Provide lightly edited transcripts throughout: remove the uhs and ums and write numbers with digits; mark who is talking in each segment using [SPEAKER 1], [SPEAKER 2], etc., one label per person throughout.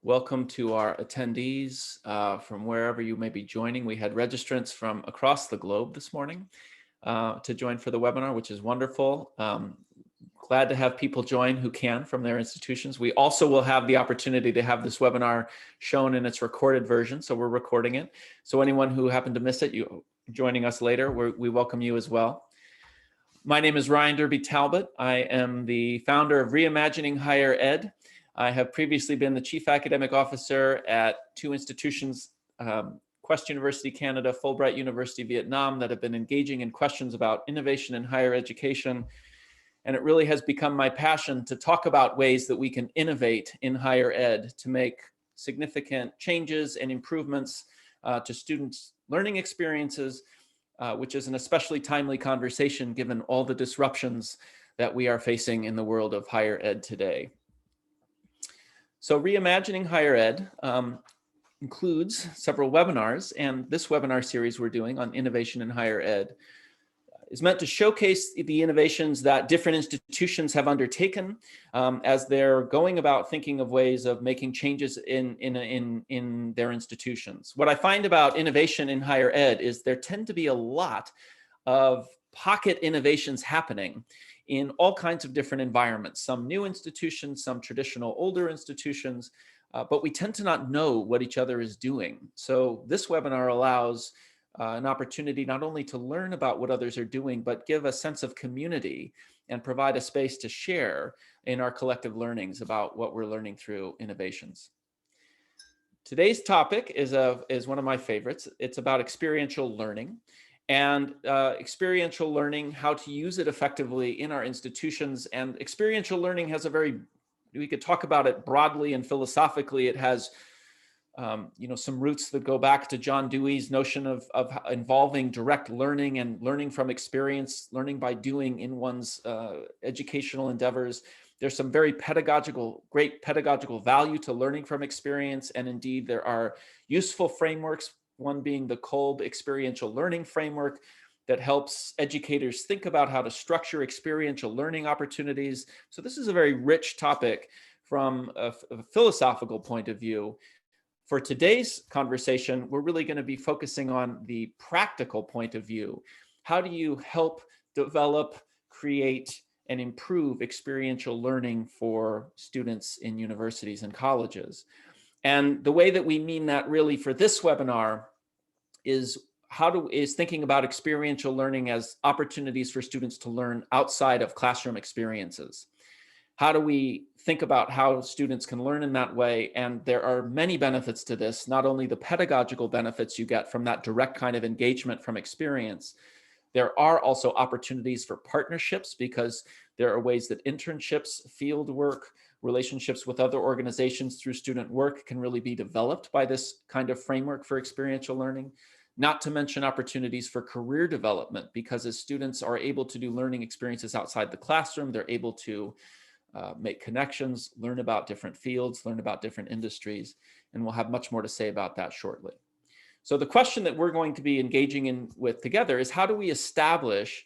[SPEAKER 1] Welcome to our attendees from wherever you may be joining. We had registrants from across the globe this morning to join for the webinar, which is wonderful. Glad to have people join who can from their institutions. We also will have the opportunity to have this webinar shown in its recorded version, so we're recording it. So anyone who happened to miss it, you joining us later, we welcome you as well. My name is Ryan Derby Talbot. I am the founder of Reimagining Higher Ed. I have previously been the Chief Academic Officer at two institutions, Quest University Canada, Fulbright University Vietnam, that have been engaging in questions about innovation in higher education. And it really has become my passion to talk about ways that we can innovate in higher ed to make significant changes and improvements to students' learning experiences, which is an especially timely conversation given all the disruptions that we are facing in the world of higher ed today. So Reimagining Higher Ed includes several webinars, and this webinar series we're doing on innovation in higher ed is meant to showcase the innovations that different institutions have undertaken as they're going about thinking of ways of making changes in their institutions. What I find about innovation in higher ed is there tend to be a lot of pocket innovations happening in all kinds of different environments, some new institutions, some traditional older institutions, but we tend to not know what each other is doing. So this webinar allows an opportunity not only to learn about what others are doing, but give a sense of community and provide a space to share in our collective learnings about what we're learning through innovations. Today's topic is one of my favorites. It's about experiential learning. And experiential learning, how to use it effectively in our institutions. And experiential learning has we could talk about it broadly and philosophically. It has some roots that go back to John Dewey's notion of involving direct learning and learning from experience, learning by doing in one's educational endeavors. There's some very great pedagogical value to learning from experience. And indeed, there are useful frameworks, one being the Kolb experiential learning framework that helps educators think about how to structure experiential learning opportunities. So this is a very rich topic from a philosophical point of view. For today's conversation, we're really going to be focusing on the practical point of view. How do you help develop, create, and improve experiential learning for students in universities and colleges? And the way that we mean that really for this webinar is thinking about experiential learning as opportunities for students to learn outside of classroom experiences. How do we think about how students can learn in that way? And there are many benefits to this, not only the pedagogical benefits you get from that direct kind of engagement from experience. There are also opportunities for partnerships because there are ways that internships, field work, relationships with other organizations through student work can really be developed by this kind of framework for experiential learning. Not to mention opportunities for career development, because as students are able to do learning experiences outside the classroom, they're able to make connections, learn about different fields, learn about different industries, and we'll have much more to say about that shortly. So the question that we're going to be engaging with together is, how do we establish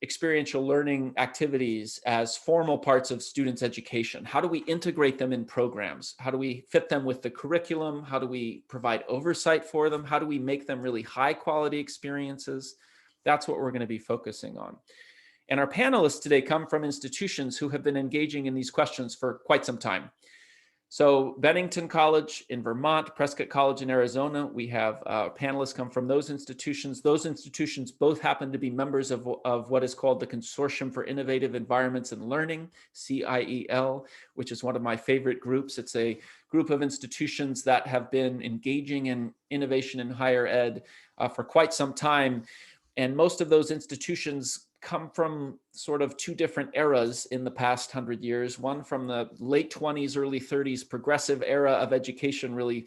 [SPEAKER 1] experiential learning activities as formal parts of students' education? How do we integrate them in programs? How do we fit them with the curriculum? How do we provide oversight for them? How do we make them really high quality experiences? That's what we're going to be focusing on. And our panelists today come from institutions who have been engaging in these questions for quite some time. So Bennington College in Vermont, Prescott College in Arizona, we have panelists come from those institutions. Those institutions both happen to be members of what is called the Consortium for Innovative Environments and Learning, CIEL, which is one of my favorite groups. It's a group of institutions that have been engaging in innovation in higher ed for quite some time. And most of those institutions come from sort of two different eras in the past 100 years. One from the late 20s, early 30s, progressive era of education, really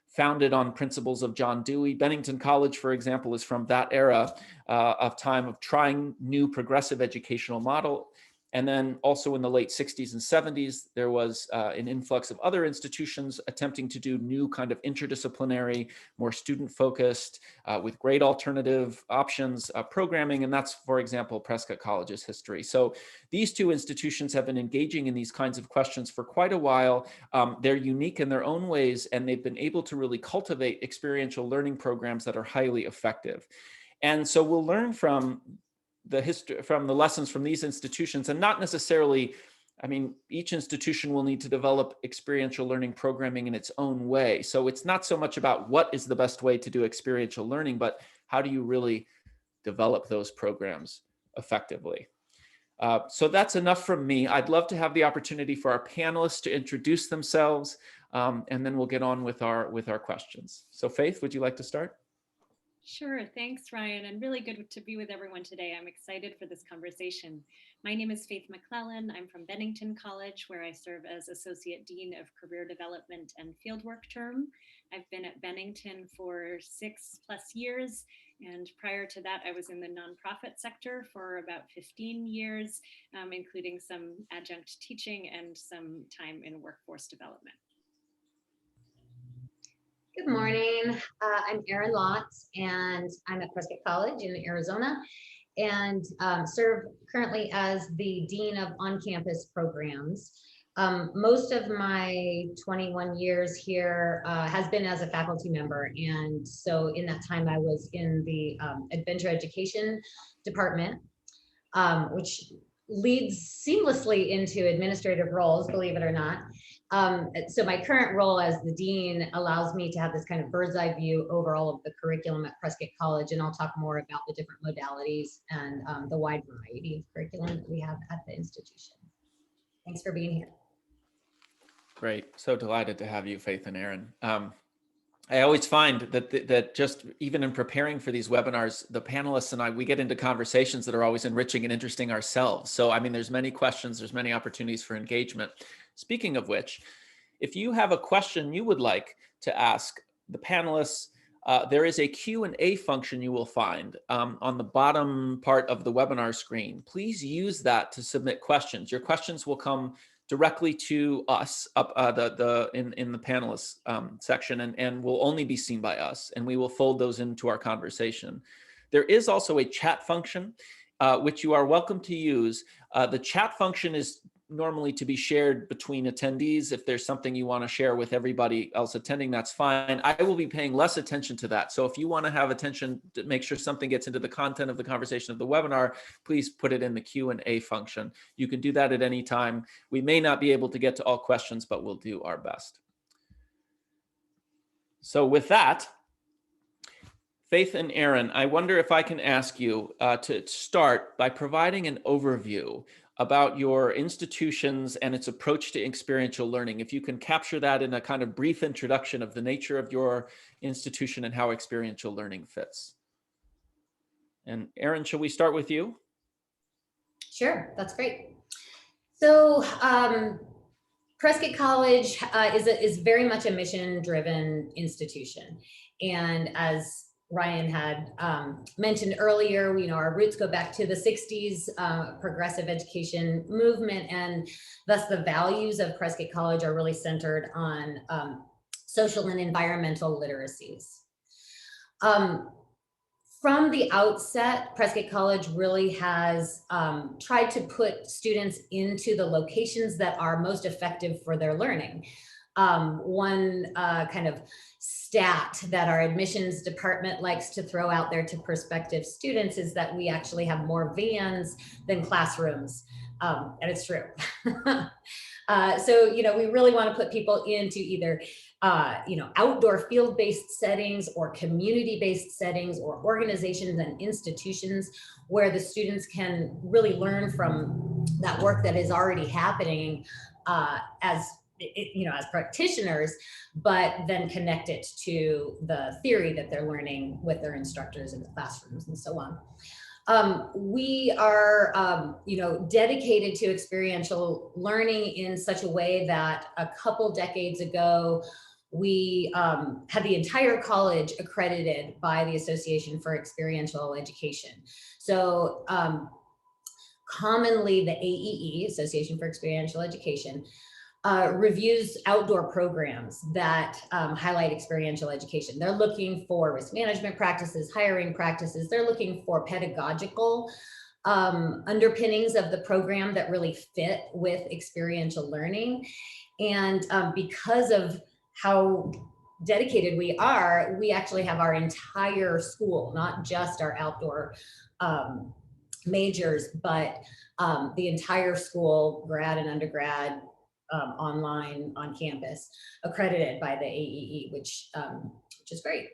[SPEAKER 1] founded on principles of John Dewey. Bennington College, for example, is from that era of time of trying new progressive educational model. And then also in the late 60s and 70s, there was an influx of other institutions attempting to do new kind of interdisciplinary, more student-focused, with great alternative options programming. And that's, for example, Prescott College's history. So these two institutions have been engaging in these kinds of questions for quite a while. They're unique in their own ways, and they've been able to really cultivate experiential learning programs that are highly effective. And so we'll learn from the history, from the lessons from these institutions, and not necessarily, I mean, each institution will need to develop experiential learning programming in its own way. So it's not so much about what is the best way to do experiential learning, but how do you really develop those programs effectively? So that's enough from me. I'd love to have the opportunity for our panelists to introduce themselves, and then we'll get on with our questions. So Faith, would you like to start?
[SPEAKER 2] Sure, thanks Ryan, and really good to be with everyone today. I'm excited for this conversation. My name is Faith McClellan. I'm from Bennington College, where I serve as Associate Dean of Career Development and Fieldwork Term. I've been at Bennington for 6+ years, and prior to that, I was in the nonprofit sector for about 15 years, including some adjunct teaching and some time in workforce development.
[SPEAKER 3] Good morning. I'm Erin Lutz, and I'm at Prescott College in Arizona, and serve currently as the Dean of On-Campus Programs. Most of my 21 years here has been as a faculty member, and so in that time I was in the Adventure Education Department, which leads seamlessly into administrative roles, believe it or not. So my current role as the dean allows me to have this kind of bird's eye view over all of the curriculum at Prescott College, and I'll talk more about the different modalities and the wide variety of curriculum that we have at the institution. Thanks for being here.
[SPEAKER 1] Great. So delighted to have you, Faith and Erin. I always find that just even in preparing for these webinars, the panelists and I, we get into conversations that are always enriching and interesting ourselves. So, I mean, there's many questions, there's many opportunities for engagement. Speaking of which, if you have a question you would like to ask the panelists, there is a Q&A function you will find on the bottom part of the webinar screen. Please use that to submit questions. Your questions will come directly to us up in the panelists section, and will only be seen by us, and we will fold those into our conversation. There is also a chat function which you are welcome to use. The chat function is normally to be shared between attendees. If there's something you want to share with everybody else attending, that's fine. I will be paying less attention to that. So if you want to have attention to make sure something gets into the content of the conversation of the webinar, please put it in the Q&A function. You can do that at any time. We may not be able to get to all questions, but we'll do our best. So with that, Faith and Erin, I wonder if I can ask you to start by providing an overview about your institutions and its approach to experiential learning. If you can capture that in a kind of brief introduction of the nature of your institution and how experiential learning fits. And Erin, shall we start with you?
[SPEAKER 3] Sure, that's great. So Prescott College is very much a mission-driven institution. And as Ryan had mentioned earlier, our roots go back to the 60s progressive education movement, and thus the values of Prescott College are really centered on social and environmental literacies. From the outset, Prescott College really has tried to put students into the locations that are most effective for their learning. One kind of stat that our admissions department likes to throw out there to prospective students is that we actually have more vans than classrooms, and it's true. So, we really want to put people into either, outdoor field-based settings or community-based settings or organizations and institutions where the students can really learn from that work that is already happening as practitioners, but then connect it to the theory that they're learning with their instructors in the classrooms and so on. We are, dedicated to experiential learning in such a way that a couple decades ago, we had the entire college accredited by the Association for Experiential Education. So commonly the AEE, Association for Experiential Education, reviews outdoor programs that highlight experiential education. They're looking for risk management practices, hiring practices. They're looking for pedagogical underpinnings of the program that really fit with experiential learning. And because of how dedicated we are, we actually have our entire school, not just our outdoor majors, but the entire school, grad and undergrad, online, on campus, accredited by the AEE, which is great.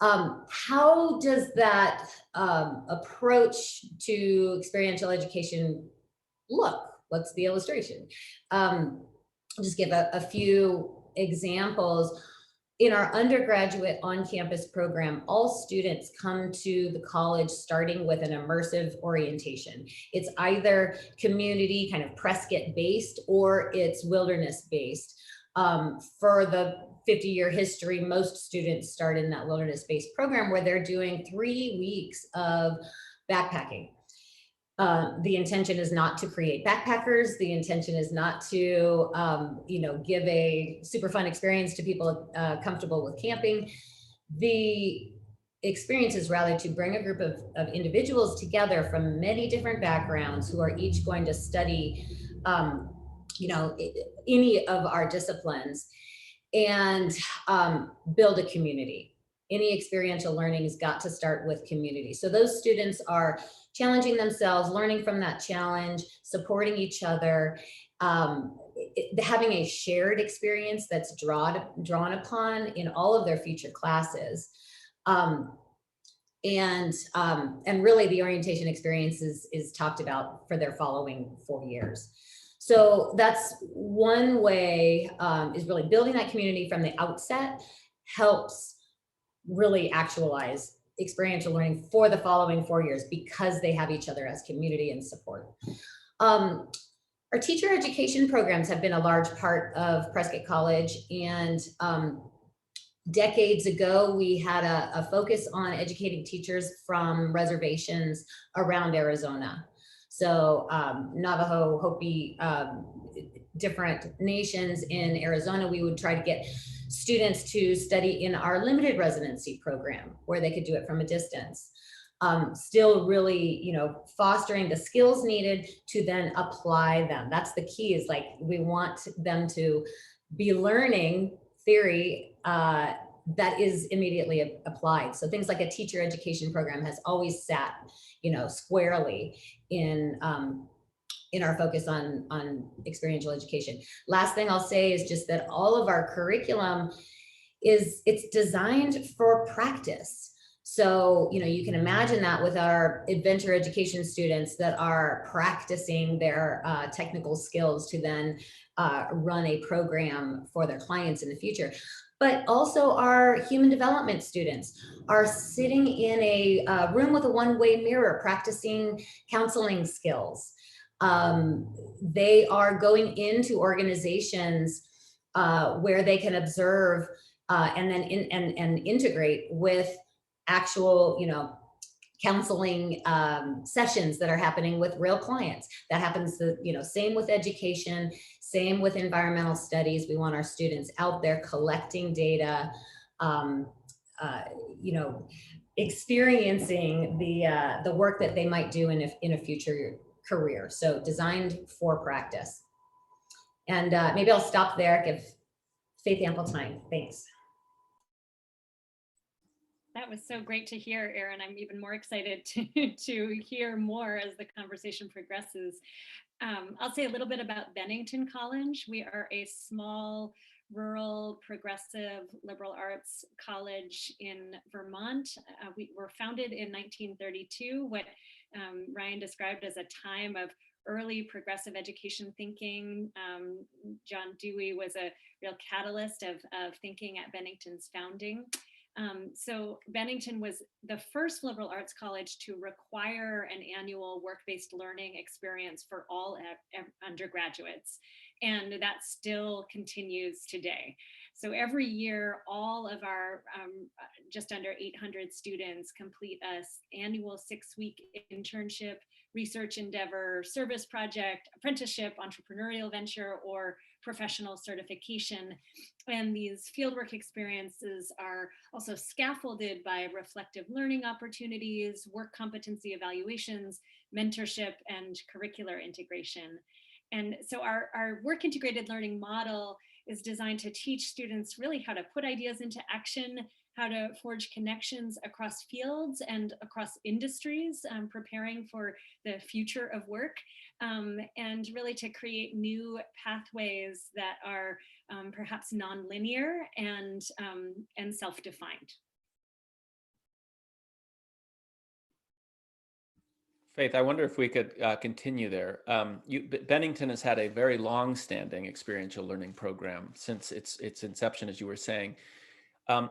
[SPEAKER 3] How does that approach to experiential education look? What's the illustration? I'll just give a few examples. In our undergraduate on-campus program, all students come to the college starting with an immersive orientation. It's either community, kind of Prescott-based, or it's wilderness-based. For the 50-year history, most students start in that wilderness-based program where they're doing 3 weeks of backpacking. The intention is not to create backpackers. The intention is not to, give a super fun experience to people comfortable with camping. The experience is rather to bring a group of individuals together from many different backgrounds who are each going to study, any of our disciplines and build a community. Any experiential learning has got to start with community. So those students are challenging themselves, learning from that challenge, supporting each other, having a shared experience that's drawn upon in all of their future classes. And really the orientation experience is talked about for their following 4 years. So that's one way, is really building that community from the outset helps really actualize experiential learning for the following 4 years because they have each other as community and support. Our teacher education programs have been a large part of Prescott College, and decades ago, we had a focus on educating teachers from reservations around Arizona. So Navajo, Hopi, different nations in Arizona, we would try to get students to study in our limited residency program where they could do it from a distance. Still really, fostering the skills needed to then apply them. That's the key, is like, we want them to be learning theory that is immediately applied. So things like a teacher education program has always sat, squarely in our focus on experiential education. Last thing I'll say is just that all of our curriculum it's designed for practice. So, you can imagine that with our adventure education students that are practicing their technical skills to then run a program for their clients in the future. But also our human development students are sitting in a room with a one-way mirror practicing counseling skills. They are going into organizations where they can observe and then and integrate with actual, counseling sessions that are happening with real clients. That happens, same with education, same with environmental studies. We want our students out there collecting data, experiencing the work that they might do in a future career. So designed for practice. And maybe I'll stop there, give Faith ample time. Thanks.
[SPEAKER 2] That was so great to hear, Erin. I'm even more excited to hear more as the conversation progresses. I'll say a little bit about Bennington College. We are a small, rural, progressive, liberal arts college in Vermont. We were founded in 1932, what Ryan described as a time of early progressive education thinking. John Dewey was a real catalyst of thinking at Bennington's founding. So Bennington was the first liberal arts college to require an annual work-based learning experience for all undergraduates. And that still continues today. So every year, all of our just under 800 students complete a annual 6-week internship, research endeavor, service project, apprenticeship, entrepreneurial venture, or professional certification. And these fieldwork experiences are also scaffolded by reflective learning opportunities, work competency evaluations, mentorship, and curricular integration. And so our work integrated learning model is designed to teach students really how to put ideas into action, how to forge connections across fields and across industries, preparing for the future of work, and really to create new pathways that are perhaps nonlinear and self-defined.
[SPEAKER 1] Faith, I wonder if we could continue there. Bennington has had a very long-standing experiential learning program since its inception, as you were saying.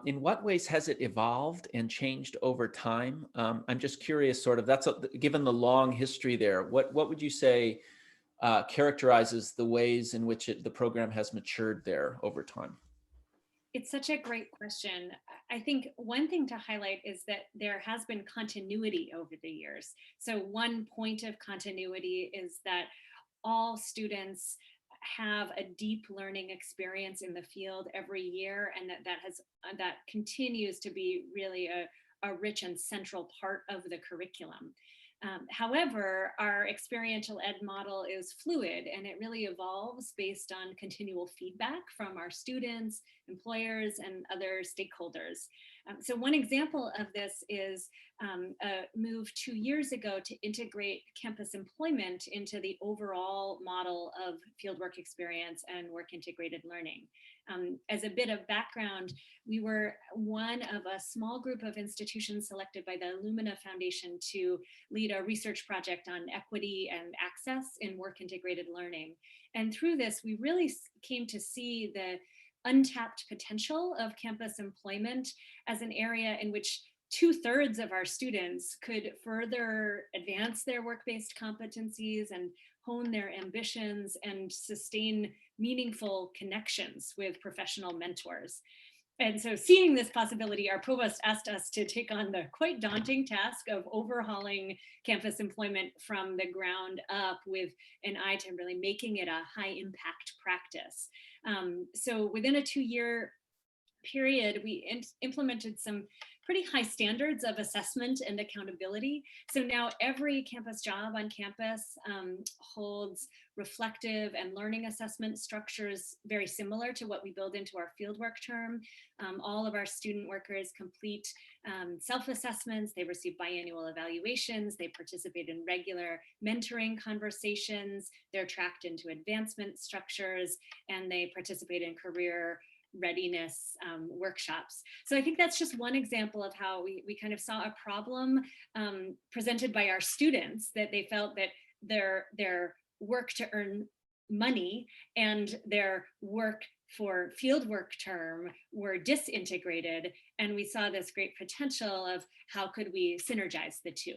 [SPEAKER 1] In what ways has it evolved and changed over time? I'm just curious, sort of, given the long history there, what would you say characterizes the ways in which the program has matured there over time?
[SPEAKER 2] It's such a great question. I think one thing to highlight is that there has been continuity over the years. So one point of continuity is that all students have a deep learning experience in the field every year, and that continues to be really a rich and central part of the curriculum. However, our experiential ed model is fluid, and it really evolves based on continual feedback from our students, employers, and other stakeholders. So one example of this is a move 2 years ago to integrate campus employment into the overall model of fieldwork experience and work integrated learning. As a bit of background, we were one of a small group of institutions selected by the Illumina Foundation to lead a research project on equity and access in work integrated learning. And through this, we really came to see the untapped potential of campus employment as an area in which 2/3 of our students could further advance their work-based competencies and hone their ambitions and sustain meaningful connections with professional mentors. And so seeing this possibility, our provost asked us to take on the quite daunting task of overhauling campus employment from the ground up with an eye to really making it a high impact practice. So within a 2-year period, we implemented some pretty high standards of assessment and accountability. So now every campus job on campus holds reflective and learning assessment structures very similar to what we build into our fieldwork term. All of our student workers complete self-assessments, they receive biannual evaluations, they participate in regular mentoring conversations, they're tracked into advancement structures, and they participate in career readiness workshops. So I think that's just one example of how we kind of saw a problem presented by our students, that they felt that their work to earn money and their work for fieldwork term were disintegrated. And we saw this great potential of how could we synergize the two.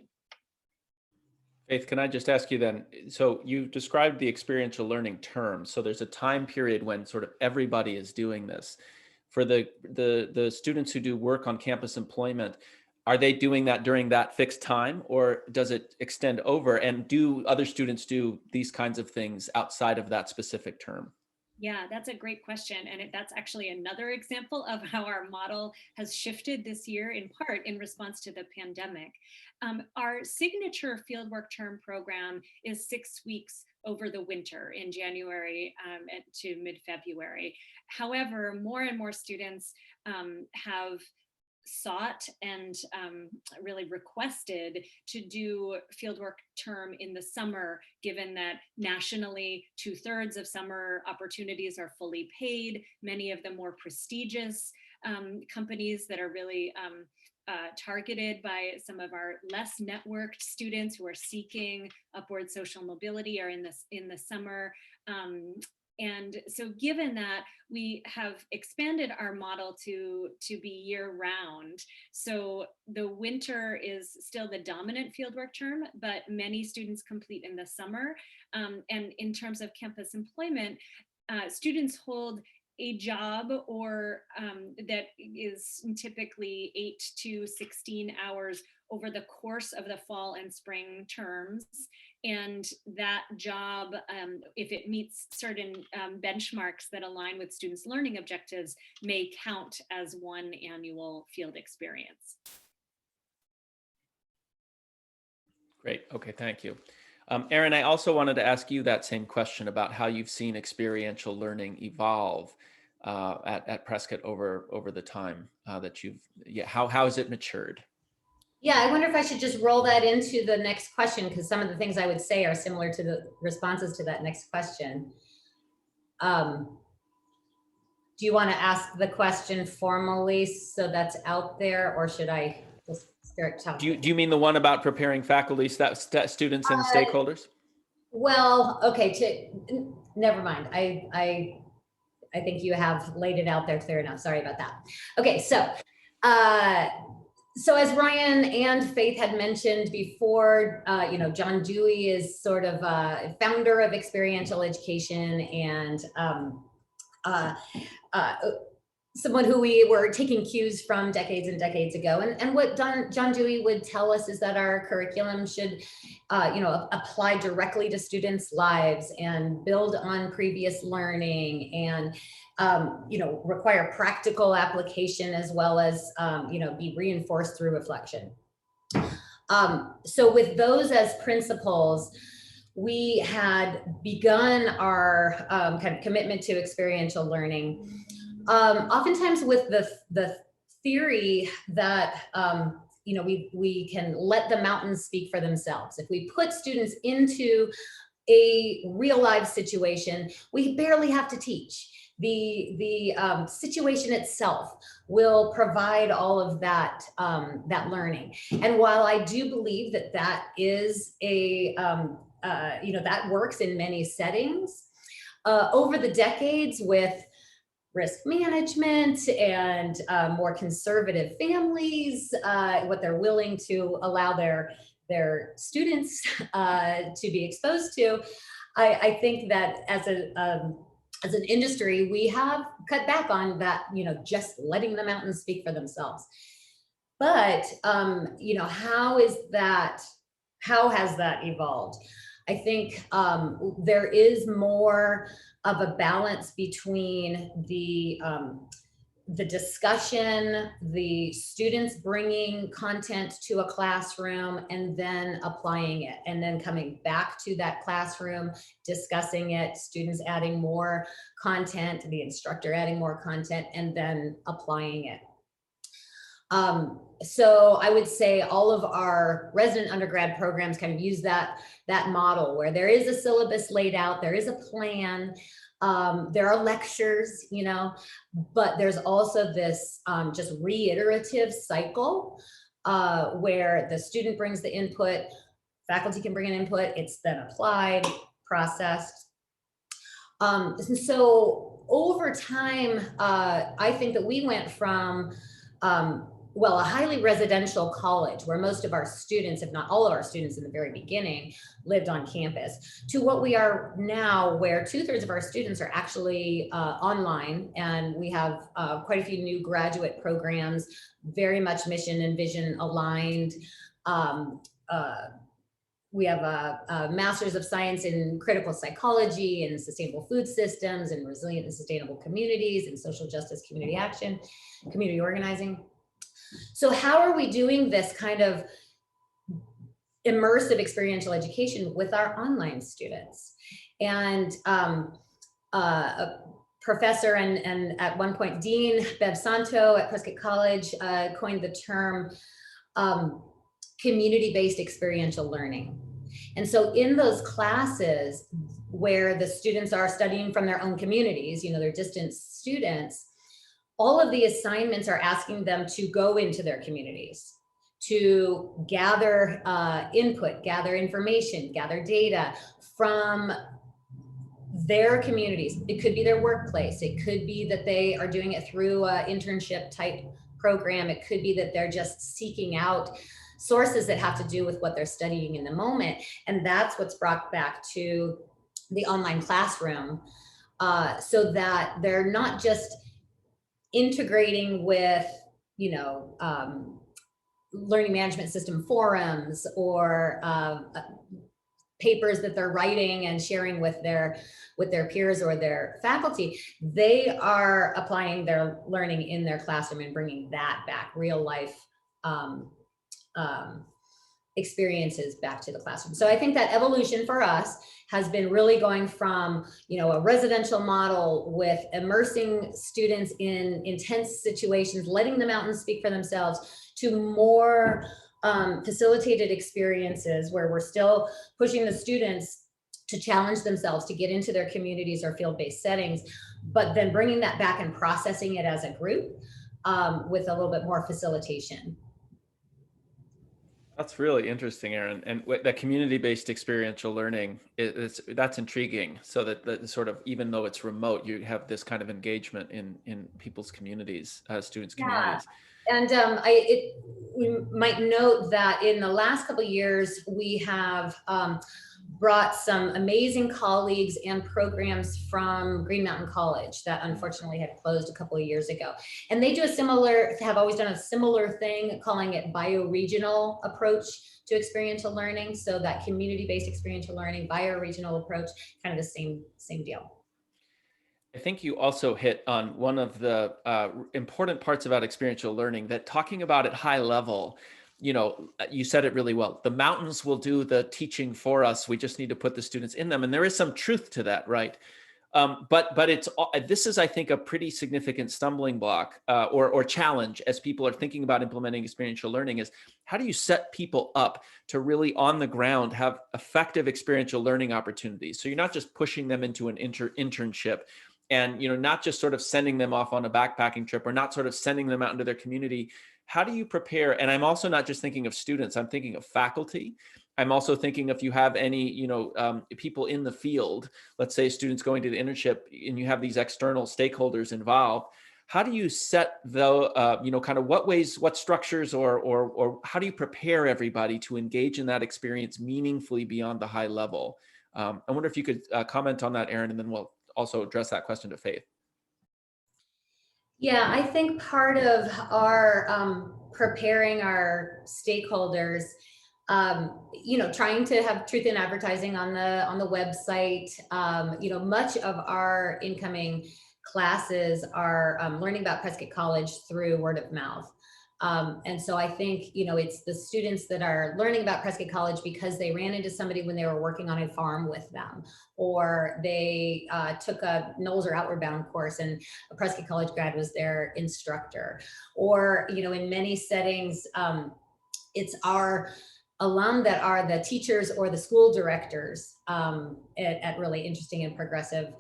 [SPEAKER 1] Faith, can I just ask you then, so you described the experiential learning term. So there's a time period when sort of everybody is doing this. For the students who do work on campus employment, are they doing that during that fixed time, or does it extend over? And do other students do these kinds of things outside of that specific term?
[SPEAKER 2] Yeah, that's a great question. And that's actually another example of how our model has shifted this year, in part in response to the pandemic. Our signature fieldwork term program is 6 weeks over the winter in January to mid-February. However, more and more students have sought and really requested to do fieldwork term in the summer, given that nationally 2/3 of summer opportunities are fully paid. Many of the more prestigious companies that are really targeted by some of our less networked students who are seeking upward social mobility are in the summer. And so given that, we have expanded our model to be year round. So the winter is still the dominant fieldwork term, but many students complete in the summer. And in terms of campus employment, students hold a job or that is typically 8 to 16 hours over the course of the fall and spring terms. And that job, if it meets certain benchmarks that align with students' learning objectives, may count as one annual field experience.
[SPEAKER 1] Great. Okay, thank you. Erin, I also wanted to ask you that same question about how you've seen experiential learning evolve at Prescott over the time that you've, how has it matured?
[SPEAKER 3] Yeah, I wonder if I should just roll that into the next question, because some of the things I would say are similar to the responses to that next question. Do you want to ask the question formally so that's out there, or should I just start talking?
[SPEAKER 1] Do you mean the one about preparing faculty, students, and stakeholders?
[SPEAKER 3] Well, okay, never mind. I think you have laid it out there clear enough. Sorry about that. Okay, so as Ryan and Faith had mentioned before, John Dewey is sort of a founder of experiential education, and someone who we were taking cues from decades and decades ago. And what John Dewey would tell us is that our curriculum should, apply directly to students' lives and build on previous learning, and require practical application, as well as, be reinforced through reflection. So with those as principles, we had begun our kind of commitment to experiential learning, oftentimes with the theory that, we can let the mountains speak for themselves. If we put students into a real life situation, we barely have to teach. The situation itself will provide all of that that learning. And while I do believe that that is a that works in many settings, over the decades, with risk management and more conservative families, what they're willing to allow their students to be exposed to, I think that as an industry, we have cut back on that, just letting the mountains speak for themselves. But, how has that evolved? I think there is more of a balance between the discussion, the students bringing content to a classroom and then applying it, and then coming back to that classroom, discussing it, students adding more content, the instructor adding more content, and then applying it. So I would say all of our resident undergrad programs kind of use that model, where there is a syllabus laid out, there is a plan, there are lectures, but there's also this just reiterative cycle where the student brings the input, faculty can bring an input, it's then applied, processed. And so over time, I think that we went from a highly residential college, where most of our students, if not all of our students in the very beginning, lived on campus, to what we are now, where 2/3 of our students are actually online. And we have quite a few new graduate programs, very much mission and vision aligned. We have a Master's of Science in Critical Psychology and Sustainable Food Systems and Resilient and Sustainable Communities and Social Justice Community Action, Community Organizing. So how are we doing this kind of immersive experiential education with our online students? And a professor and at one point Dean Bev Santo at Prescott College coined the term community-based experiential learning. And so in those classes where the students are studying from their own communities, they're distance students, all of the assignments are asking them to go into their communities, to gather input, gather information, gather data from their communities. It could be their workplace. It could be that they are doing it through an internship type program. It could be that they're just seeking out sources that have to do with what they're studying in the moment. And that's what's brought back to the online classroom. so that they're not just integrating with, you know, learning management system forums or papers that they're writing and sharing with their peers or their faculty. They are applying their learning in their classroom and bringing that back, real life experiences back to the classroom. So I think that evolution for us has been really going from, you know, a residential model with immersing students in intense situations, letting them out and speak for themselves, to more facilitated experiences where we're still pushing the students to challenge themselves to get into their communities or field-based settings, but then bringing that back and processing it as a group with a little bit more facilitation.
[SPEAKER 1] That's really interesting, Erin. And that community-based experiential learning, that's intriguing. So that sort of, even though it's remote, you have this kind of engagement in people's communities, students' communities.
[SPEAKER 3] And we might note that in the last couple of years, we have brought some amazing colleagues and programs from Green Mountain College that unfortunately had closed a couple of years ago. And they do have always done a similar thing, calling it bioregional approach to experiential learning. So that community-based experiential learning, bioregional approach, kind of the same deal.
[SPEAKER 1] I think you also hit on one of the important parts about experiential learning, that talking about at high level, you know, you said it really well. The mountains will do the teaching for us. We just need to put the students in them. And there is some truth to that, right? But this is, I think, a pretty significant stumbling block or challenge as people are thinking about implementing experiential learning, is how do you set people up to really on the ground have effective experiential learning opportunities? So you're not just pushing them into an internship, and, you know, not just sort of sending them off on a backpacking trip, or not sort of sending them out into their community. How do you prepare? And I'm also not just thinking of students, I'm thinking of faculty. I'm also thinking if you have any, you know, people in the field, let's say students going to the internship, and you have these external stakeholders involved. How do you set the, you know, kind of what structures or how do you prepare everybody to engage in that experience meaningfully beyond the high level? I wonder if you could comment on that, Erin, and then we'll also address that question to Faith.
[SPEAKER 3] Yeah, I think part of our preparing our stakeholders, you know, trying to have truth in advertising on the website. You know, much of our incoming classes are learning about Prescott College through word of mouth. And so I think, you know, it's the students that are learning about Prescott College because they ran into somebody when they were working on a farm with them, or they took a Knowles or Outward Bound course and a Prescott College grad was their instructor. Or, you know, in many settings, it's our alum that are the teachers or the school directors at really interesting and progressive,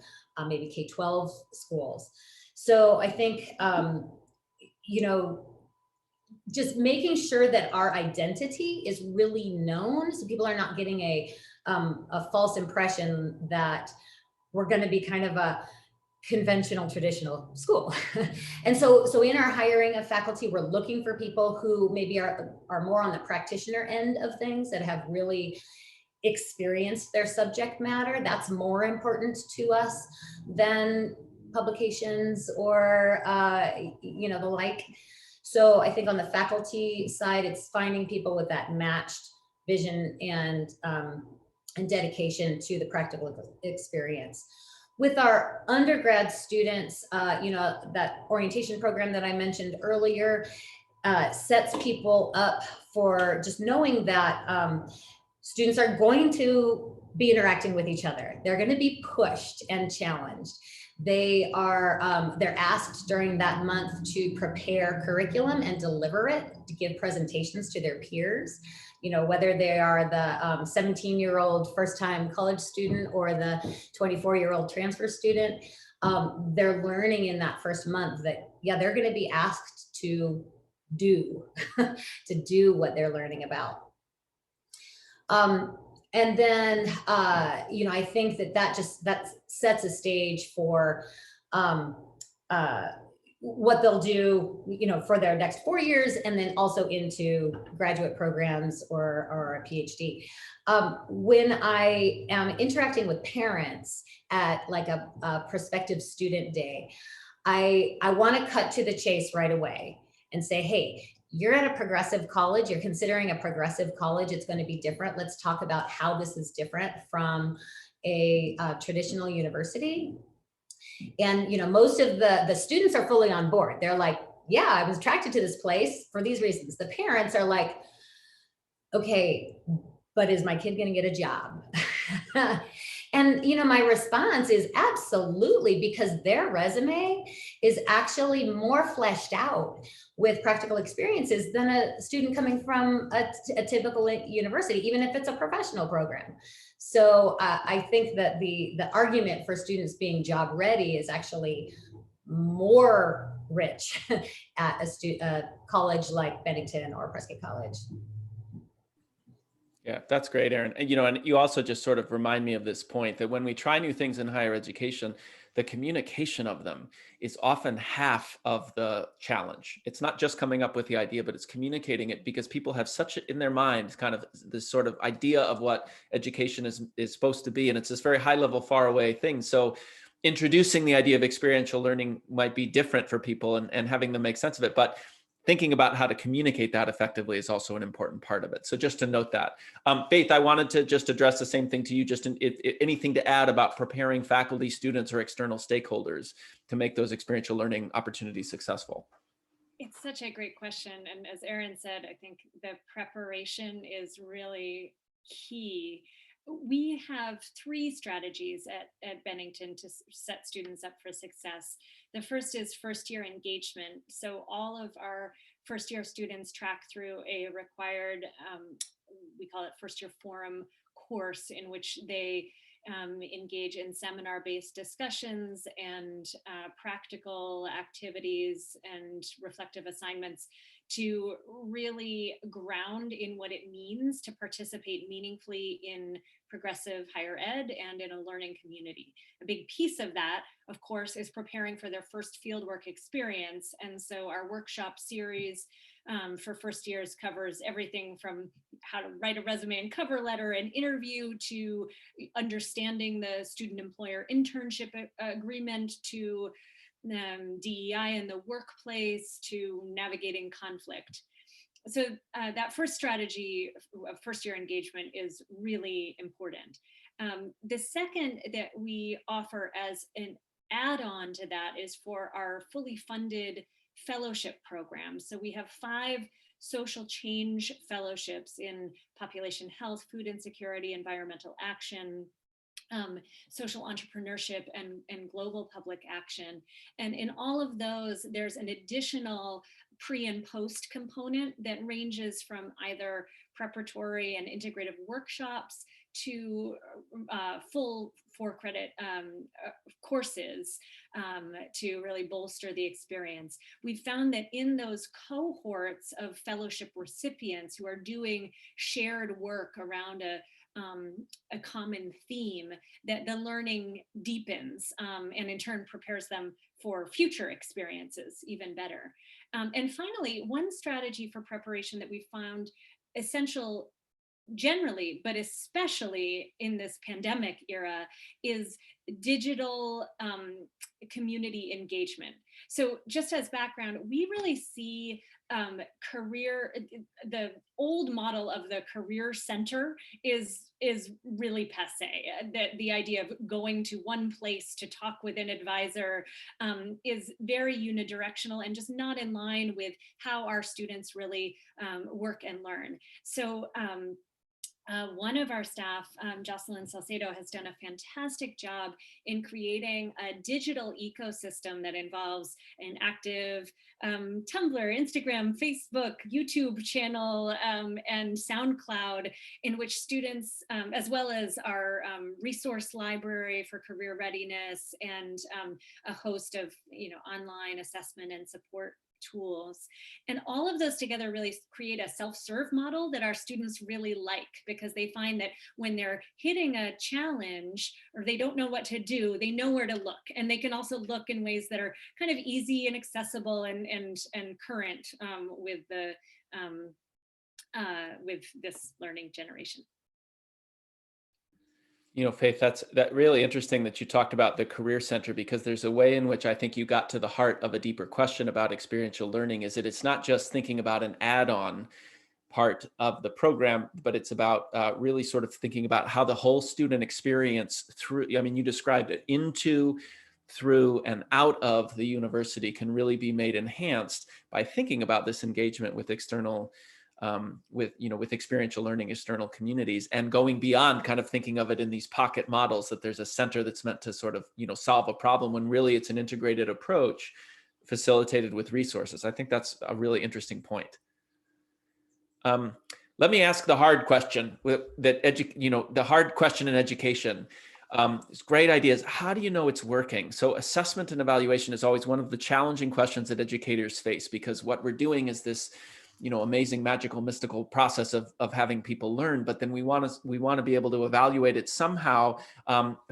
[SPEAKER 3] maybe K-12 schools. So I think, you know, just making sure that our identity is really known, so people are not getting a false impression that we're going to be kind of a conventional traditional school. And so in our hiring of faculty, we're looking for people who maybe are more on the practitioner end of things, that have really experienced their subject matter. That's more important to us than publications or you know, the like. So I think on the faculty side, it's finding people with that matched vision and dedication to the practical experience. With our undergrad students, you know, that orientation program that I mentioned earlier sets people up for just knowing that students are going to be interacting with each other. They're going to be pushed and challenged. They are, they're asked during that month to prepare curriculum and deliver it, to give presentations to their peers. You know, whether they are the 17-year-old first-time college student or the 24-year-old transfer student, they're learning in that first month that, yeah, they're going to be asked to do, to do what they're learning about. And then, you know, I think that sets a stage for what they'll do, for their next 4 years, and then also into graduate programs or a PhD. When I am interacting with parents at like a prospective student day, I want to cut to the chase right away and say, hey, you're at a progressive college, you're considering a progressive college, it's going to be different. Let's talk about how this is different from a traditional university. And most of the students are fully on board. They're like, yeah, I was attracted to this place for these reasons. The parents are like, okay, but is my kid going to get a job? And my response is absolutely, because their resume is actually more fleshed out with practical experiences than a student coming from a typical university, even if it's a professional program. So I think that the argument for students being job ready is actually more rich at a college like Bennington or Prescott College.
[SPEAKER 1] Yeah, that's great, Erin. And you also just sort of remind me of this point that when we try new things in higher education, the communication of them is often half of the challenge. It's not just coming up with the idea, but it's communicating it, because people have such in their mind kind of this sort of idea of what education is supposed to be. And it's this very high level, far away thing. So introducing the idea of experiential learning might be different for people, and having them make sense of it. But thinking about how to communicate that effectively is also an important part of it. So just to note that. Faith, I wanted to just address the same thing to you, just anything to add about preparing faculty, students, or external stakeholders to make those experiential learning opportunities successful?
[SPEAKER 2] It's such a great question. And as Erin said, I think the preparation is really key. We have 3 strategies at Bennington to set students up for success. The first is first year engagement. So all of our first year students track through a required, we call it first year forum course, in which they engage in seminar-based discussions and practical activities and reflective assignments to really ground in what it means to participate meaningfully in progressive higher ed and in a learning community. A big piece of that, of course, is preparing for their first fieldwork experience. And so our workshop series for first years covers everything from how to write a resume and cover letter and interview, to understanding the student employer internship agreement, to DEI in the workplace, to navigating conflict. So that first strategy of first year engagement is really important. The second that we offer as an add-on to that is for our fully funded fellowship program. So we have 5 social change fellowships in population health, food insecurity, environmental action, social entrepreneurship, and global public action. And in all of those, there's an additional pre and post component that ranges from either preparatory and integrative workshops to full 4-credit courses to really bolster the experience. We've found that in those cohorts of fellowship recipients who are doing shared work around a common theme, that the learning deepens and in turn prepares them for future experiences even better. And finally, one strategy for preparation that we found essential generally, but especially in this pandemic era, is digital community engagement. So just as background, we really see the old model of the career center is really passe. The idea of going to one place to talk with an advisor is very unidirectional and just not in line with how our students really work and learn. So one of our staff, Jocelyn Salcedo, has done a fantastic job in creating a digital ecosystem that involves an active Tumblr, Instagram, Facebook, YouTube channel, and SoundCloud, in which students, as well as our resource library for career readiness and a host of online assessment and support tools. And all of those together really create a self-serve model that our students really like, because they find that when they're hitting a challenge or they don't know what to do, they know where to look. And they can also look in ways that are kind of easy and accessible and current with this learning generation.
[SPEAKER 1] You know, Faith, that's really interesting that you talked about the Career Center, because there's a way in which I think you got to the heart of a deeper question about experiential learning, is that it's not just thinking about an add-on part of the program, but it's about really sort of thinking about how the whole student experience through, I mean, you described it, into, through, and out of the university can really be made enhanced by thinking about this engagement with external with experiential learning, external communities, and going beyond kind of thinking of it in these pocket models, that there's a center that's meant to sort of, solve a problem, when really it's an integrated approach facilitated with resources. I think that's a really interesting point. Let me ask the hard question the hard question in education. It's great ideas. How do you know it's working? So assessment and evaluation is always one of the challenging questions that educators face, because what we're doing is this amazing, magical, mystical process of having people learn, but then we want to be able to evaluate it somehow.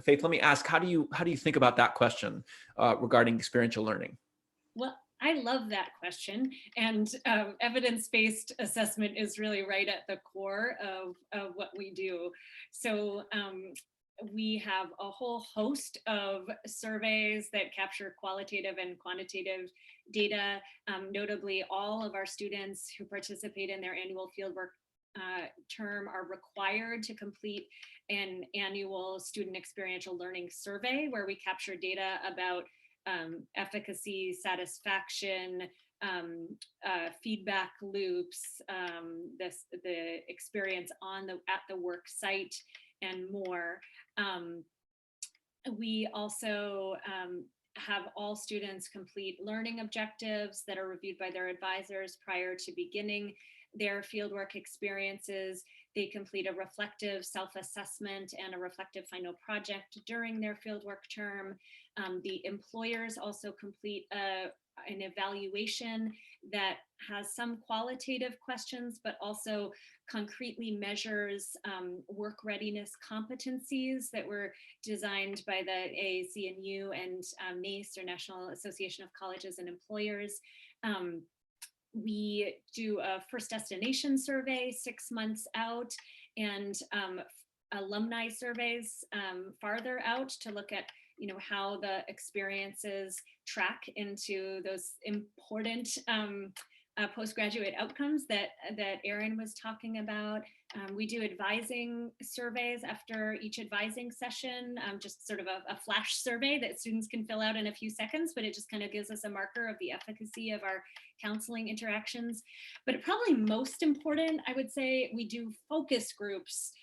[SPEAKER 1] Faith, let me ask, how do you think about that question regarding experiential learning?
[SPEAKER 2] Well, I love that question, and evidence-based assessment is really right at the core of what we do. So we have a whole host of surveys that capture qualitative and quantitative data. Notably, all of our students who participate in their annual fieldwork term are required to complete an annual student experiential learning survey, where we capture data about efficacy, satisfaction, feedback loops, the experience at the work site, and more. We also have all students complete learning objectives that are reviewed by their advisors prior to beginning their fieldwork experiences. They complete a reflective self-assessment and a reflective final project during their fieldwork term. The employers also complete an evaluation that has some qualitative questions, but also concretely measures work readiness competencies that were designed by the AAC&U and NACE, or National Association of Colleges and Employers. We do a first destination survey 6 months out, and alumni surveys farther out to look at how the experiences track into those important postgraduate outcomes that Erin was talking about. We do advising surveys after each advising session, just sort of a flash survey that students can fill out in a few seconds, but it just kind of gives us a marker of the efficacy of our counseling interactions. But probably most important, I would say, we do focus groups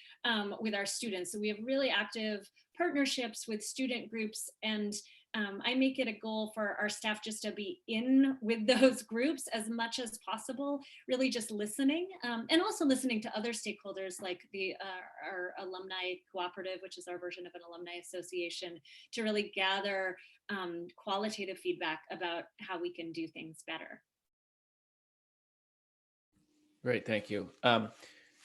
[SPEAKER 2] with our students. So we have really active partnerships with student groups, and I make it a goal for our staff just to be in with those groups as much as possible, really just listening, and also listening to other stakeholders like our alumni cooperative, which is our version of an alumni association, to really gather qualitative feedback about how we can do things better.
[SPEAKER 1] Great, thank you.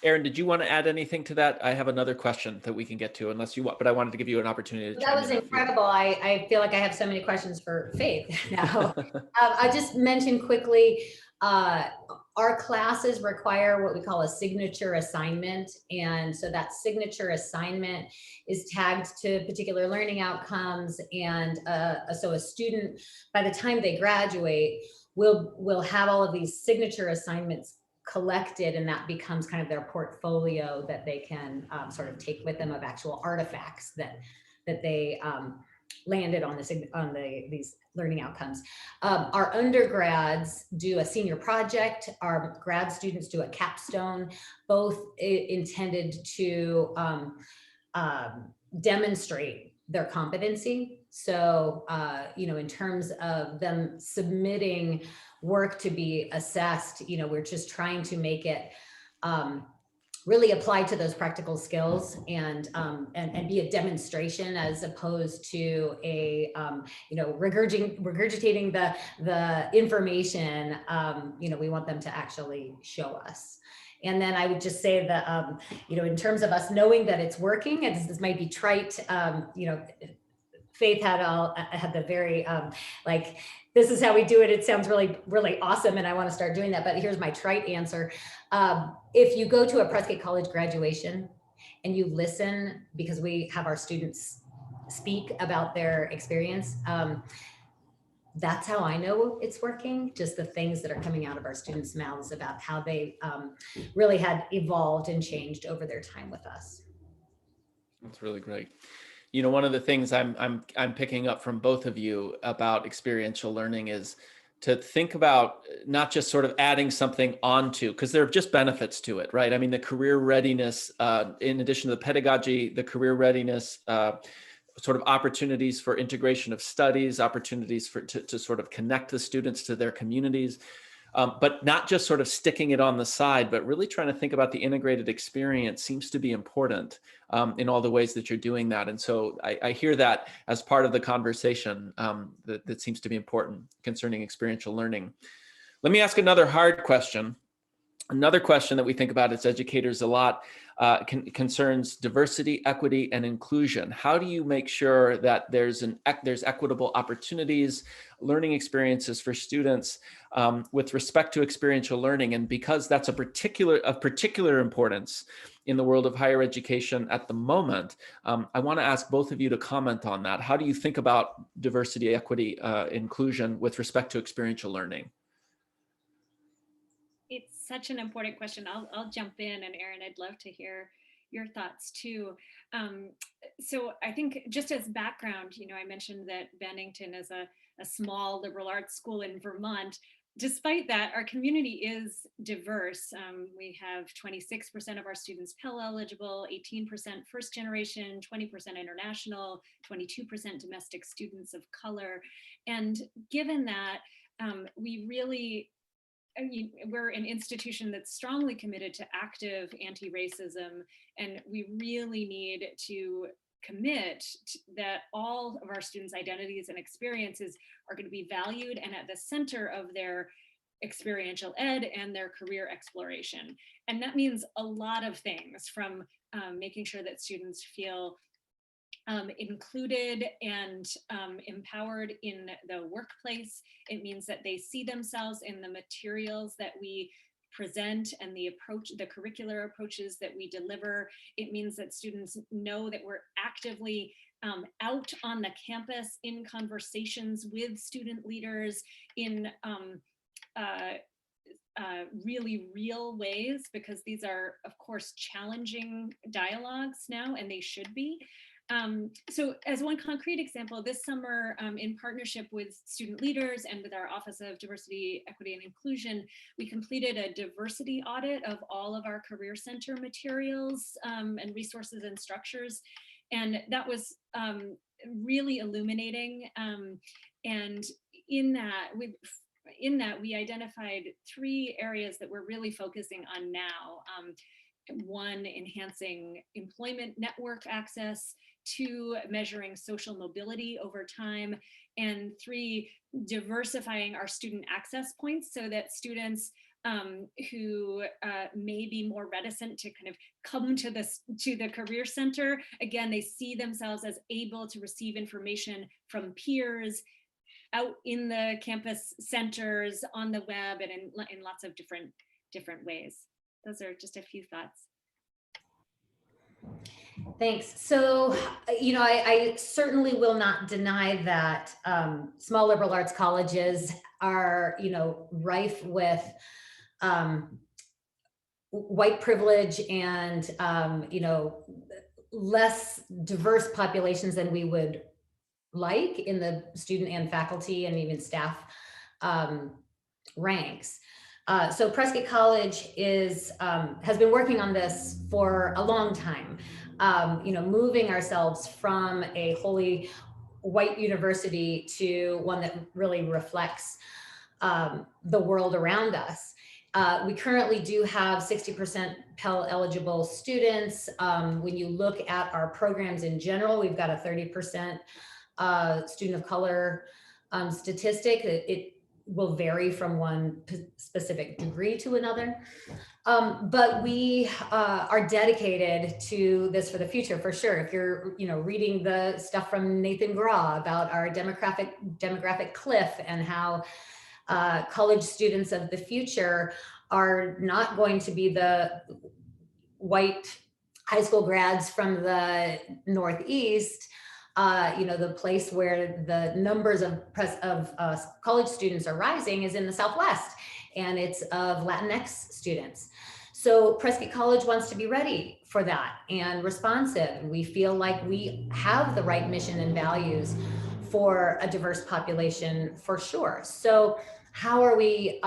[SPEAKER 1] Erin, did you want to add anything to that? I have another question that we can get to, unless you want, but I wanted to give you an opportunity to chime in.
[SPEAKER 3] That was incredible. I feel like I have so many questions for Faith now. I just mentioned quickly, our classes require what we call a signature assignment. And so that signature assignment is tagged to particular learning outcomes. And so a student, by the time they graduate, will have all of these signature assignments collected, and that becomes kind of their portfolio that they can sort of take with them of actual artifacts that they landed on these learning outcomes. Our undergrads do a senior project. Our grad students do a capstone, both intended to demonstrate their competency. So, in terms of them submitting work to be assessed, we're just trying to make it really apply to those practical skills and be a demonstration as opposed to a regurgitating the information. We want them to actually show us. And then I would just say that in terms of us knowing that it's working, and this might be trite, Faith had the very this is how we do it. It sounds really, really awesome, and I want to start doing that. But here's my trite answer. If you go to a Prescott College graduation and you listen, because we have our students speak about their experience, that's how I know it's working. Just the things that are coming out of our students' mouths about how they really had evolved and changed over their time with us.
[SPEAKER 1] That's really great. One of the things I'm picking up from both of you about experiential learning is to think about not just sort of adding something onto, because there are just benefits to it, right? I mean, the career readiness, in addition to the pedagogy, the career readiness, sort of opportunities for integration of studies, opportunities to sort of connect the students to their communities, but not just sort of sticking it on the side, but really trying to think about the integrated experience seems to be important in all the ways that you're doing that. And so I hear that as part of the conversation that seems to be important concerning experiential learning. Let me ask another hard question. Another question that we think about as educators a lot concerns diversity, equity, and inclusion. How do you make sure that there's equitable opportunities, learning experiences for students with respect to experiential learning? And because that's of particular importance in the world of higher education at the moment, I want to ask both of you to comment on that. How do you think about diversity, equity, inclusion with respect to experiential learning?
[SPEAKER 2] It's such an important question. I'll jump in, and Erin, I'd love to hear your thoughts too. So I think just as background, I mentioned that Bennington is a small liberal arts school in Vermont. Despite that, our community is diverse. We have 26% of our students Pell eligible, 18% first generation, 20% international, 22% domestic students of color. And given that, we're an institution that's strongly committed to active anti-racism, and we really need to commit that all of our students' identities and experiences are going to be valued and at the center of their experiential ed and their career exploration. And that means a lot of things, from making sure that students feel included and empowered in the workplace. It means that they see themselves in the materials that we present and the curricular approaches that we deliver. It means that students know that we're actively out on the campus in conversations with student leaders in really real ways, because these are, of course, challenging dialogues now, and they should be. So as one concrete example, this summer, in partnership with student leaders and with our Office of Diversity, Equity, and Inclusion, we completed a diversity audit of all of our Career Center materials and resources and structures. And that was really illuminating. And in that, we identified 3 areas that we're really focusing on now. 1, enhancing employment network access. 2, measuring social mobility over time. And 3, diversifying our student access points so that students who may be more reticent to kind of come to the Career Center, again, they see themselves as able to receive information from peers out in the campus centers, on the web, and in lots of different ways. Those are just a few thoughts.
[SPEAKER 3] Thanks. So, I certainly will not deny that small liberal arts colleges are, rife with white privilege and, less diverse populations than we would like in the student and faculty and even staff ranks. So Prescott College has been working on this for a long time, moving ourselves from a wholly white university to one that really reflects the world around us. We currently do have 60% Pell eligible students. When you look at our programs in general, we've got a 30% student of color statistic. It will vary from one specific degree to another. But we are dedicated to this for the future, for sure. If you're, reading the stuff from Nathan Graw about our demographic cliff and how college students of the future are not going to be the white high school grads from the Northeast, the place where the numbers of college students are rising is in the Southwest, and it's of Latinx students. So Prescott College wants to be ready for that and responsive. We feel like we have the right mission and values for a diverse population, for sure. So how are we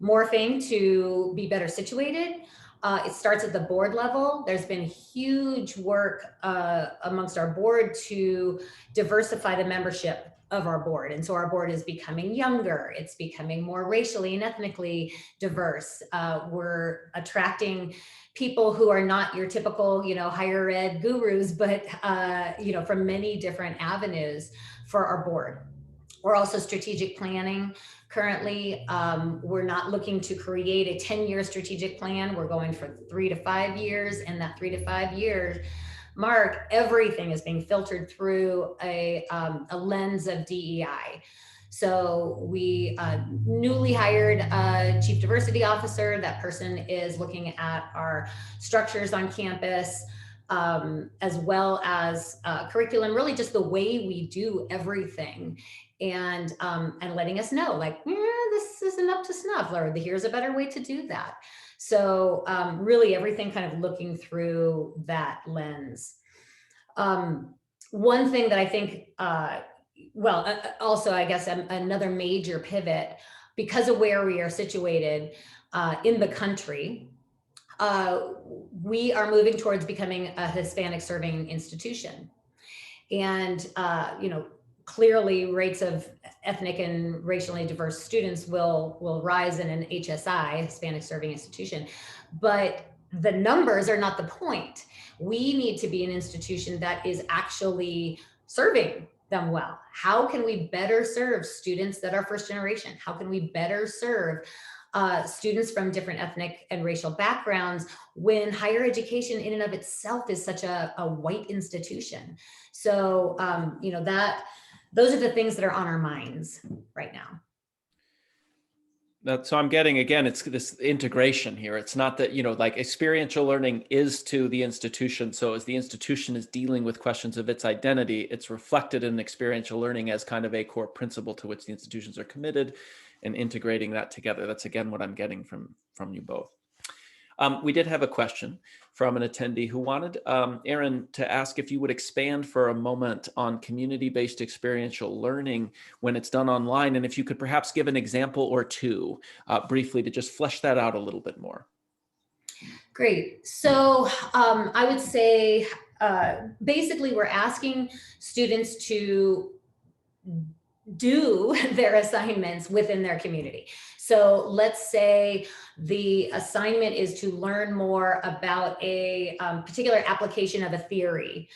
[SPEAKER 3] morphing to be better situated? It starts at the board level. There's been huge work amongst our board to diversify the membership of our board. And so our board is becoming younger. It's becoming more racially and ethnically diverse. We're attracting people who are not your typical, higher ed gurus, but, from many different avenues for our board. We're also strategic planning. Currently, we're not looking to create a 10-year strategic plan. We're going for 3 to 5 years, and that 3 to 5 years mark, everything is being filtered through a lens of DEI. So we newly hired a chief diversity officer. That person is looking at our structures on campus, as well as curriculum, really just the way we do everything, and letting us know, like, this isn't up to snuff, or here's a better way to do that. So really everything kind of looking through that lens. One thing that I think, also, I guess another major pivot, because of where we are situated in the country, we are moving towards becoming a Hispanic serving institution. And, clearly rates of ethnic and racially diverse students will rise in an HSI, Hispanic serving institution, but the numbers are not the point. We need to be an institution that is actually serving them well. How can we better serve students that are first generation? How can we better serve students from different ethnic and racial backgrounds when higher education in and of itself is such a white institution? So, those are the things that are on our minds right now.
[SPEAKER 1] So I'm getting, again, it's this integration here. It's not that, like experiential learning is to the institution. So as the institution is dealing with questions of its identity, it's reflected in experiential learning as kind of a core principle to which the institutions are committed, and integrating that together. That's, again, what I'm getting from you both. We did have a question from an attendee who wanted Erin to ask if you would expand for a moment on community-based experiential learning when it's done online, and if you could perhaps give an example or two briefly to just flesh that out a little bit more.
[SPEAKER 3] Great. So I would say basically we're asking students to do their assignments within their community. So let's say the assignment is to learn more about a particular application of a theory.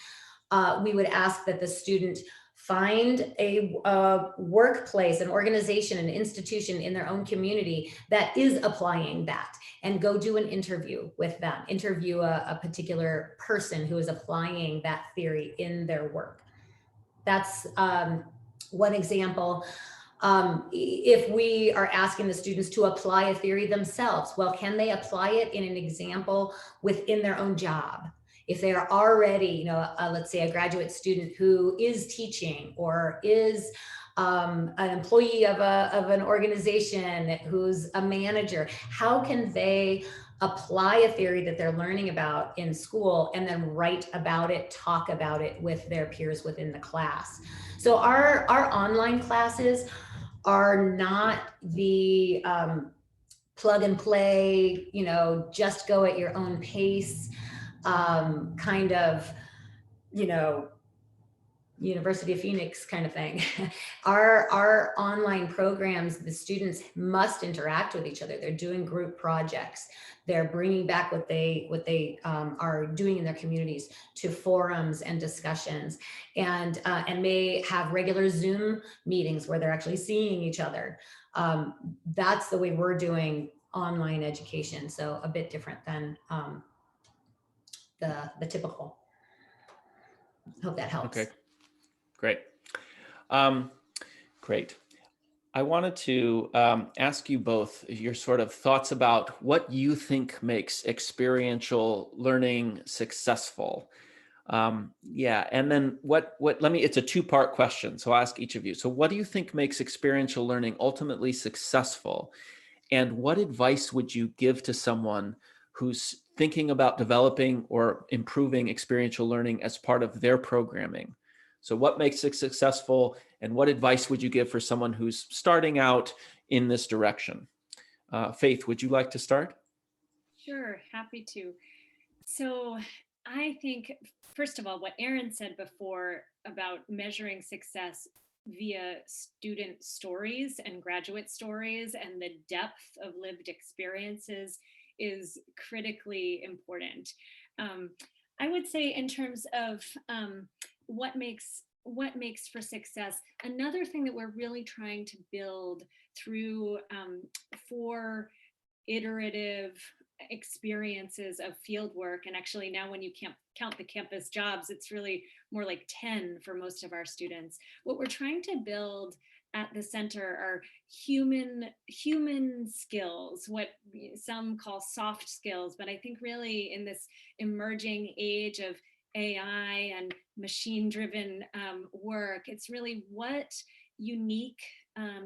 [SPEAKER 3] We would ask that the student find a workplace, an organization, an institution in their own community that is applying that, and go do an interview with them, interview a particular person who is applying that theory in their work. That's one example. If we are asking the students to apply a theory themselves, well, can they apply it in an example within their own job? If they are already, let's say a graduate student who is teaching or is an employee of an organization who's a manager, how can they apply a theory that they're learning about in school and then write about it, talk about it with their peers within the class? So our online classes are not the plug and play, just go at your own pace kind of, University of Phoenix kind of thing. Our online programs, the students must interact with each other. They're doing group projects. They're bringing back what they are doing in their communities to forums and discussions, and may have regular Zoom meetings where they're actually seeing each other. That's the way we're doing online education. So a bit different than the typical. Hope that helps.
[SPEAKER 1] Okay, great. Great. I wanted to ask you both your sort of thoughts about what you think makes experiential learning successful. Yeah, and then it's a two-part question, so I'll ask each of you. So what do you think makes experiential learning ultimately successful? And what advice would you give to someone who's thinking about developing or improving experiential learning as part of their programming? So what makes it successful, and what advice would you give for someone who's starting out in this direction? Faith, would you like to start?
[SPEAKER 2] Sure, happy to. So I think, first of all, what Erin said before about measuring success via student stories and graduate stories and the depth of lived experiences is critically important. I would say in terms of what makes for success, another thing that we're really trying to build through 4 iterative experiences of field work, and actually now when you can't count the campus jobs, it's really more like 10 for most of our students. What we're trying to build at the center are human skills, what some call soft skills, but I think really in this emerging age of AI and machine-driven work, it's really what unique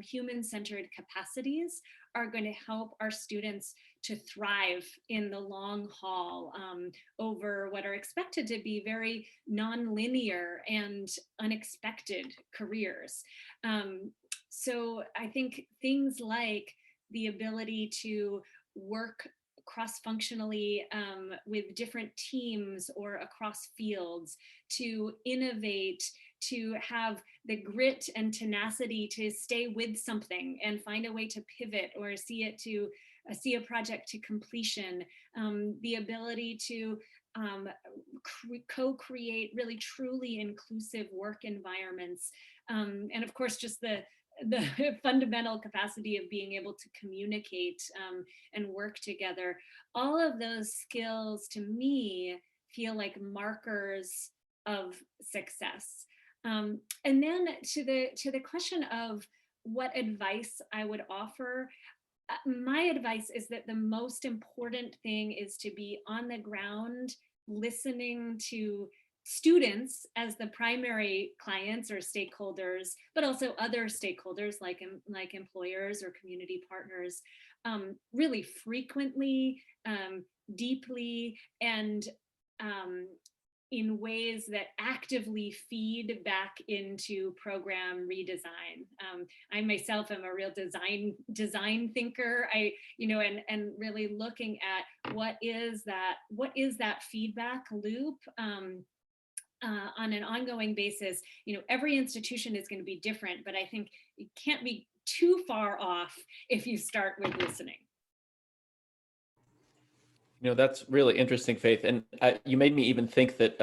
[SPEAKER 2] human-centered capacities are going to help our students to thrive in the long haul over what are expected to be very non-linear and unexpected careers. So I think things like the ability to work cross-functionally with different teams or across fields, to innovate, to have the grit and tenacity to stay with something and find a way to pivot or see a project to completion, the ability to co-create really truly inclusive work environments, and of course just the fundamental capacity of being able to communicate and work together. All of those skills to me feel like markers of success. And then to the question of what advice I would offer, my advice is that the most important thing is to be on the ground, listening to students as the primary clients or stakeholders, but also other stakeholders like employers or community partners, really frequently, deeply, and in ways that actively feed back into program redesign. I myself am a real design thinker. And really looking at what is that feedback loop on an ongoing basis. Every institution is going to be different, but I think it can't be too far off if you start with listening.
[SPEAKER 1] That's really interesting, Faith. And you made me even think that,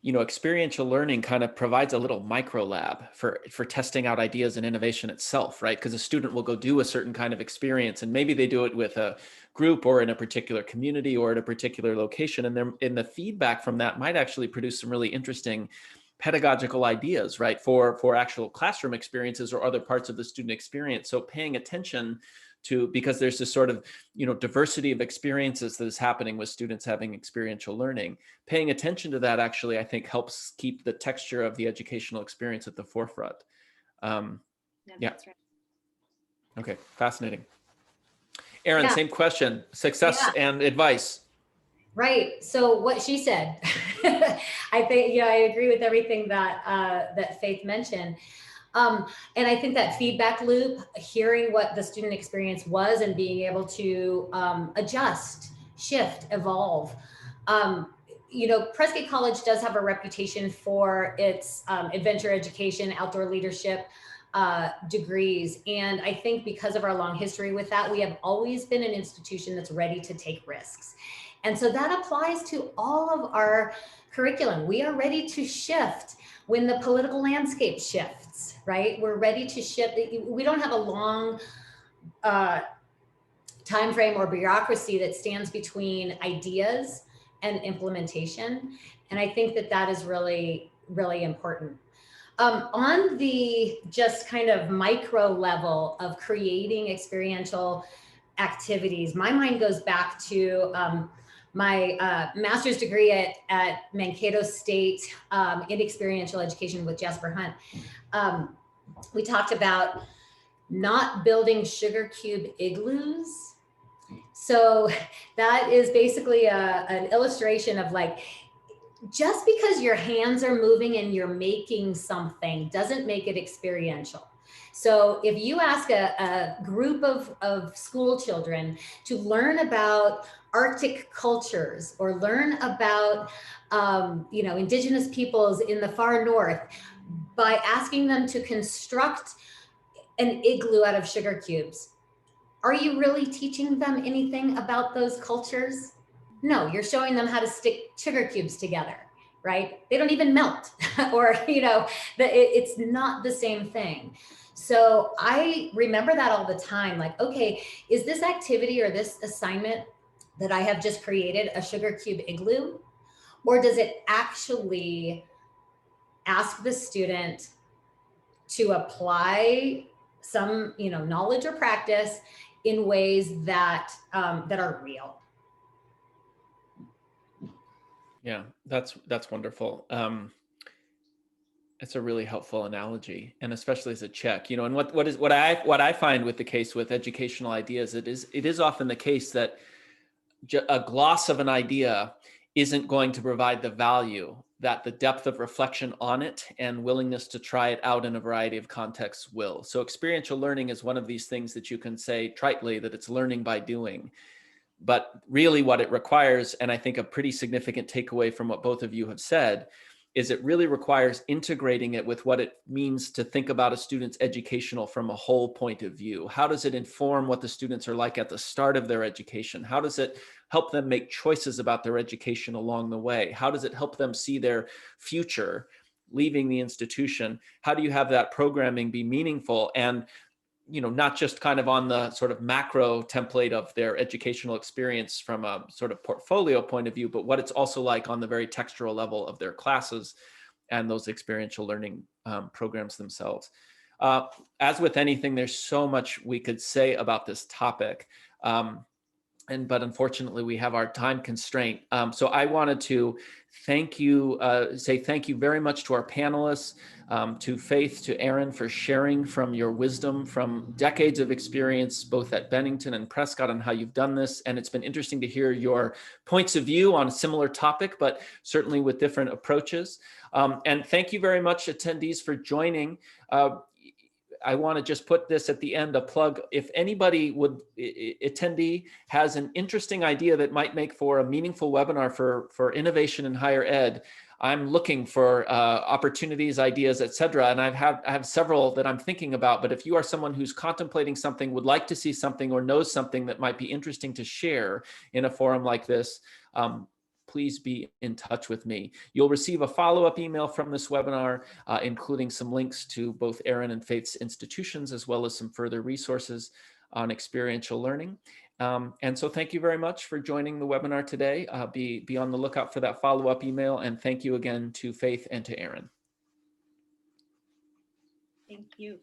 [SPEAKER 1] experiential learning kind of provides a little micro lab for testing out ideas and innovation itself, right? Because a student will go do a certain kind of experience, and maybe they do it with a group or in a particular community or at a particular location. And the feedback from that might actually produce some really interesting pedagogical ideas, right? For actual classroom experiences or other parts of the student experience. So paying attention because there's this sort of, diversity of experiences that is happening with students having experiential learning. Paying attention to that actually, I think, helps keep the texture of the educational experience at the forefront. Yeah.
[SPEAKER 2] That's right.
[SPEAKER 1] Okay, fascinating. Erin,
[SPEAKER 3] Yeah.
[SPEAKER 1] same question, success and advice.
[SPEAKER 3] Right. So what she said, I think, I agree with everything that Faith mentioned. And I think that feedback loop, hearing what the student experience was and being able to adjust, shift, evolve, you know, Prescott College does have a reputation for its adventure education, outdoor leadership degrees. And I think because of our long history with that, we have always been an institution that's ready to take risks. And so that applies to all of our curriculum. We are ready to shift when the political landscape shifts, right? We're ready to shift. We don't have a long time frame or bureaucracy that stands between ideas and implementation. And I think that that is really, really important. On the just kind of micro level of creating experiential activities, my mind goes back to my master's degree at Mankato State in experiential education with Jasper Hunt. We talked about not building sugar cube igloos. So that is basically an illustration of like, just because your hands are moving and you're making something doesn't make it experiential. So if you ask a group of school children to learn about Arctic cultures or learn about you know, indigenous peoples in the far north, by asking them to construct an igloo out of sugar cubes, are you really teaching them anything about those cultures? No, you're showing them how to stick sugar cubes together, right? They don't even melt or, you know, it's not the same thing. So I remember that all the time, like, okay, is this activity or this assignment that I have just created a sugar cube igloo? Or does it actually ask the student to apply some, you know, knowledge or practice in ways that that are real?
[SPEAKER 1] Yeah, that's wonderful. It's a really helpful analogy, and especially as a check, you know, and what I find with the case with educational ideas, it is often the case that a gloss of an idea isn't going to provide the value that the depth of reflection on it and willingness to try it out in a variety of contexts will. So experiential learning is one of these things that you can say tritely that it's learning by doing. But really what it requires, and I think a pretty significant takeaway from what both of you have said, is it really requires integrating it with what it means to think about a student's educational from a whole point of view. How does it inform what the students are like at the start of their education? How does it help them make choices about their education along the way? How does it help them see their future leaving the institution? How do you have that programming be meaningful and, you know, not just kind of on the sort of macro template of their educational experience from a sort of portfolio point of view, but what it's also like on the very textural level of their classes and those experiential learning programs themselves. As with anything, there's so much we could say about this topic. But unfortunately, we have our time constraint. So I wanted to say thank you very much to our panelists, to Faith, to Erin for sharing from your wisdom from decades of experience, both at Bennington and Prescott, on how you've done this. And it's been interesting to hear your points of view on a similar topic, but certainly with different approaches. And thank you very much, attendees, for joining. I want to just put this at the end, a plug. If anybody attendee has an interesting idea that might make for a meaningful webinar for innovation in higher ed, I'm looking for opportunities, ideas, et cetera. And I have several that I'm thinking about, but if you are someone who's contemplating something, would like to see something or knows something that might be interesting to share in a forum like this, please be in touch with me. You'll receive a follow-up email from this webinar, including some links to both Erin and Faith's institutions, as well as some further resources on experiential learning. And so thank you very much for joining the webinar today. Be on the lookout for that follow-up email. And thank you again to Faith and to Erin.
[SPEAKER 2] Thank you.